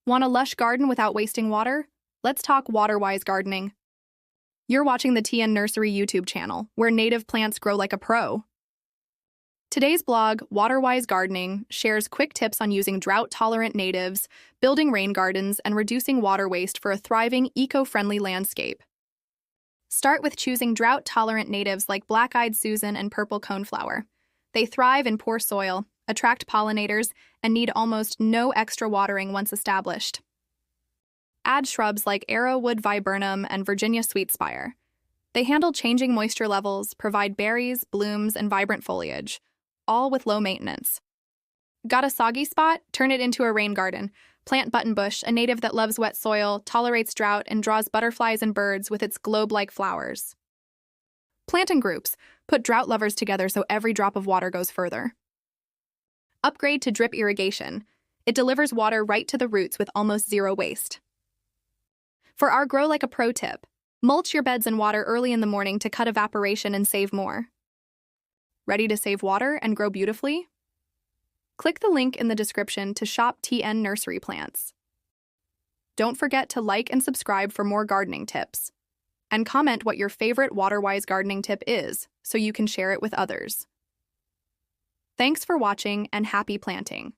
Want a lush garden without wasting water? Let's talk water-wise gardening. You're watching the TN Nursery YouTube channel, where native plants grow like a pro. Today's blog, Water-Wise Gardening, shares quick tips on using drought-tolerant natives, building rain gardens, and reducing water waste for a thriving, eco-friendly landscape. Start with choosing drought-tolerant natives like black-eyed Susan and purple coneflower. They thrive in poor soil, attract pollinators, and need almost no extra watering once established. Add shrubs like arrowwood viburnum and Virginia sweetspire. They handle changing moisture levels, provide berries, blooms, and vibrant foliage, all with low maintenance. Got a soggy spot? Turn it into a rain garden. Plant Buttonbush, a native that loves wet soil, tolerates drought, and draws butterflies and birds with its globe-like flowers. Plant in groups. Put drought lovers together so every drop of water goes further. Upgrade to drip irrigation. It delivers water right to the roots with almost zero waste. For our Grow Like a Pro tip, mulch your beds in water early in the morning to cut evaporation and save more. Ready to save water and grow beautifully? Click the link in the description to shop TN Nursery plants. Don't forget to like and subscribe for more gardening tips. And comment what your favorite water-wise gardening tip is so you can share it with others. Thanks for watching and happy planting.